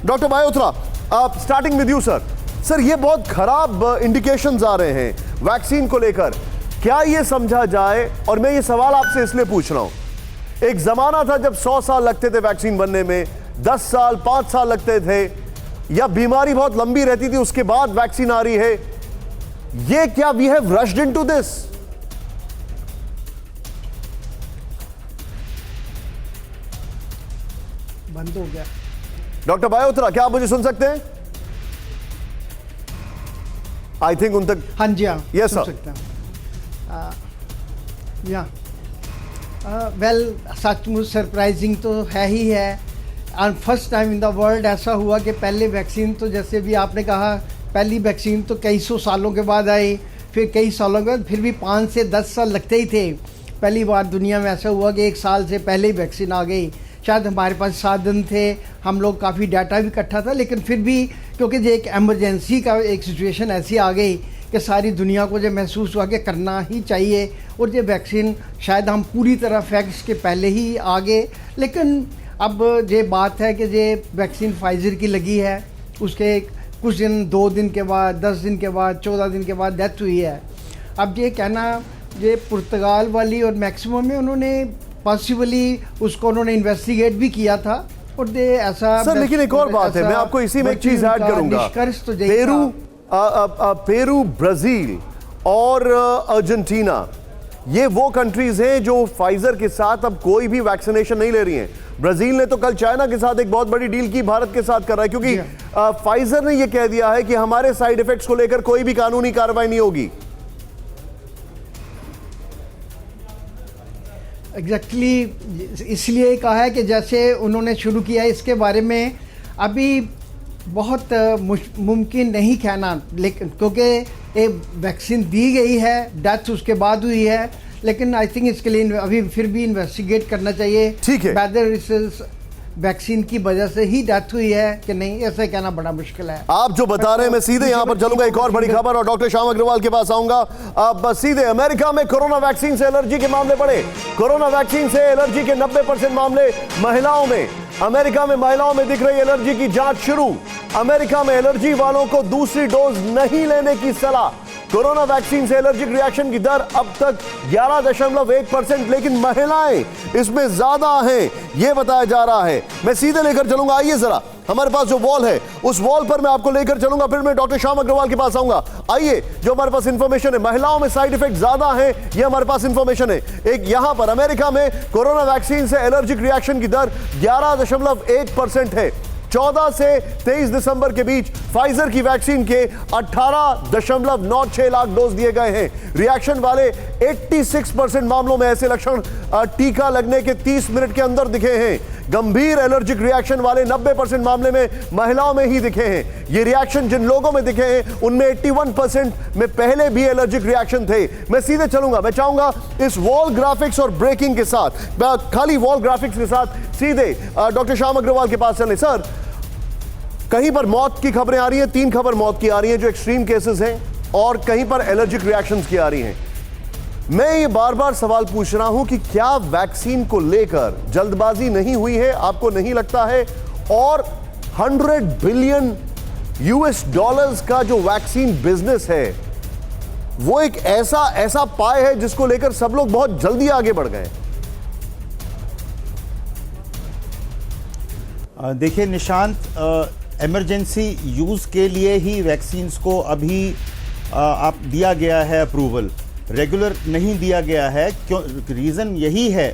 Doctor Mayotra, starting with you sir. Sir, ये बहुत खराब इंडिकेशंस आ रहे हैं वैक्सीन को लेकर, क्या ये समझा जाए, और मैं ये सवाल आपसे इसलिए पूछ रहा हूं, एक जमाना था जब 100 साल लगते थे वैक्सीन बनने में, 10 साल 5 साल लगते थे, या बीमारी बहुत लंबी रहती थी उसके बाद वैक्सीन आ रही है, ये क्या we have rushed into this? बंद हो गया। डॉक्टर मायोत्रा, क्या आप मुझे सुन सकते हैं? आई थिंक उन तक। हाँ जी, हाँ, यस सुन सर। सकते हैं। या वेल, सचमुच सरप्राइजिंग तो है ही है। And first time in the world ऐसा हुआ कि पहले वैक्सीन तो, जैसे भी आपने कहा, पहली वैक्सीन तो कई सौ सालों के बाद आई, फिर कई सालों के बाद, फिर भी 5 से 10 साल लगते ही थे। पहली बार दुनिया में ऐसा हुआ कि 1 साल से पहले ही वैक्सीन आ गई। शायद हमारे पास साधन थे, हम लोग काफ़ी डाटा भी इकट्ठा था, लेकिन फिर भी क्योंकि जो एक एमरजेंसी का एक सिचुएशन ऐसी आ गई कि सारी दुनिया को जो महसूस हुआ कि करना ही चाहिए, और ये वैक्सीन शायद हम पूरी तरह फैक्ट्स के पहले ही आ गए। लेकिन अब ये बात है कि ये वैक्सीन फाइज़र की लगी है, उसके कुछ दिन, 2 दिन के बाद, 10 दिन के बाद, 14 दिन के बाद डेथ हुई है। अब ये कहना, ये पुर्तगाल वाली और मैक्सिमम में उन्होंने पॉसिबली उसको उन्होंने इन्वेस्टिगेट भी किया था, और ये ऐसा सर, लेकिन एक और बात है, मैं आपको इसी में एक चीज ऐड करूंगा। निष्कर्ष तो पेरू, ब्राजील और अर्जेंटीना, ये वो कंट्रीज हैं जो फाइजर के साथ अब कोई भी वैक्सीनेशन नहीं ले रही हैं। ब्राजील ने तो कल चाइना के साथ एक बहुत बड़ी डील की, भारत के साथ कर रहा है, क्योंकि फाइजर ने यह कह दिया है कि हमारे साइड इफेक्ट्स को लेकर कोई भी कानूनी कार्रवाई नहीं होगी। एग्जैक्टली इसलिए कहा है कि जैसे उन्होंने शुरू किया है, इसके बारे में अभी बहुत मुमकिन नहीं कहना, लेकिन क्योंकि एक वैक्सीन दी गई है, डेथ उसके बाद हुई है, लेकिन आई थिंक इसके लिए अभी फिर भी इन्वेस्टिगेट करना चाहिए। ठीक है, वेदर इस वैक्सीन की वजह से ही डेथ हुई है कि नहीं, ऐसा कहना बड़ा मुश्किल है। आप जो बता रहे हैं, मैं सीधे यहां पर चलूंगा एक और बड़ी खबर, और डॉक्टर श्याम अग्रवाल के पास आऊंगा। अब सीधे अमेरिका में कोरोना वैक्सीन से एलर्जी के मामले बढ़े। कोरोना वैक्सीन से एलर्जी के 90% मामले महिलाओं में। अमेरिका में महिलाओं में दिख रही एलर्जी की जांच शुरू। अमेरिका में एलर्जी वालों को दूसरी डोज नहीं लेने की सलाह। कोरोना वैक्सीन से एलर्जिक रिएक्शन की दर अब तक 11.1%, लेकिन महिलाएं इसमें ज्यादा हैं, यह बताया जा रहा है। मैं सीधे लेकर चलूंगा, आइए जरा, हमारे पास जो वॉल है उस वॉल पर मैं आपको लेकर चलूंगा, फिर मैं डॉक्टर श्याम अग्रवाल के पास आऊंगा। आइए, जो हमारे पास इंफॉर्मेशन है, महिलाओं में साइड इफेक्ट ज्यादा है, यह हमारे पास इंफॉर्मेशन है। एक यहां पर अमेरिका में कोरोना वैक्सीन से एलर्जिक रिएक्शन की दर 11.1% है। 14 से 23 दिसंबर के बीच फाइजर की वैक्सीन के 18.96 लाख डोज दिए गए हैं। रिएक्शन वाले 86% मामलों में ऐसे लक्षण टीका लगने के 30 मिनट के अंदर दिखे हैं। गंभीर एलर्जिक रिएक्शन वाले 90% मामले में महिलाओं में ही दिखे हैं। ये रिएक्शन जिन लोगों में दिखे हैं उनमें 81% में पहले भी एलर्जिक रिएक्शन थे। मैं सीधे चलूंगा, मैं चाहूंगा इस वॉल ग्राफिक्स और ब्रेकिंग के साथ, खाली वॉल ग्राफिक्स के साथ सीधे डॉक्टर श्याम अग्रवाल के पास चलें। सर, कहीं पर मौत की खबरें आ रही हैं, 3 खबर मौत की आ रही हैं जो एक्सट्रीम केसेस हैं, और कहीं पर एलर्जिक रिएक्शंस की आ रही हैं। मैं ये बार बार सवाल पूछ रहा हूं कि क्या वैक्सीन को लेकर जल्दबाजी नहीं हुई है, आपको नहीं लगता है? और $100 बिलियन का जो वैक्सीन बिजनेस है, वो एक ऐसा पाए है जिसको लेकर सब लोग बहुत जल्दी आगे बढ़ गए। देखिए निशांत, इमरजेंसी यूज़ के लिए ही वैक्सीन्स को अभी आप दिया गया है अप्रूवल, रेगुलर नहीं दिया गया है। क्यों? रीज़न यही है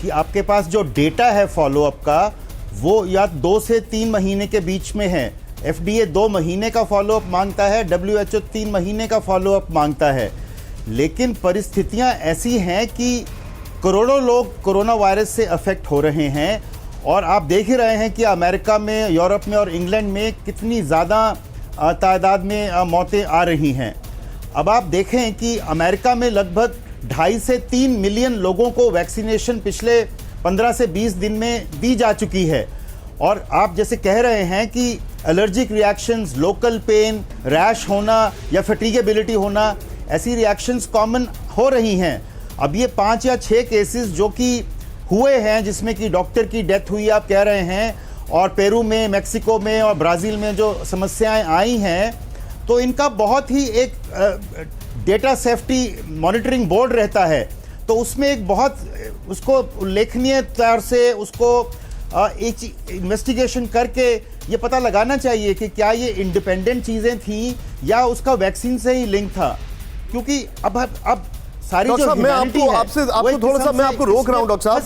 कि आपके पास जो डेटा है फॉलोअप का, वो या 2 से 3 महीने के बीच में है। FDA 2 महीने का फॉलोअप मांगता है, WHO 3 महीने का फॉलोअप मांगता है। लेकिन परिस्थितियां ऐसी हैं कि करोड़ों लोग कोरोना वायरस से अफेक्ट हो रहे हैं, और आप देख ही रहे हैं कि अमेरिका में, यूरोप में और इंग्लैंड में कितनी ज़्यादा तादाद में मौतें आ रही हैं। अब आप देखें कि अमेरिका में लगभग 2.5 से 3 मिलियन लोगों को वैक्सीनेशन पिछले 15 से 20 दिन में दी जा चुकी है। और आप जैसे कह रहे हैं कि allergic reactions, local pain, rash होना या फटीगेबिलिटी होना, ऐसी रिएक्शंस कॉमन हो रही हैं। अब ये 5 या 6 केसेस जो कि हुए हैं जिसमें कि डॉक्टर की डेथ हुई आप कह रहे हैं, और पेरू में, मेक्सिको में और ब्राज़ील में जो समस्याएं आई हैं, तो इनका बहुत ही एक डेटा सेफ्टी मॉनिटरिंग बोर्ड रहता है, तो उसमें एक बहुत उसको उल्लेखनीय तौर से उसको एक इन्वेस्टिगेशन करके ये पता लगाना चाहिए कि क्या ये इंडिपेंडेंट चीज़ें थी या उसका वैक्सीन से ही लिंक था, क्योंकि अब सारी डॉक्टर जो साहब, मैं humanity आपको है, आपसे वो आपको एक थोड़ा सा किस्म मैं से आपको रोक रहा हूं इसमें डॉक्टर साहब।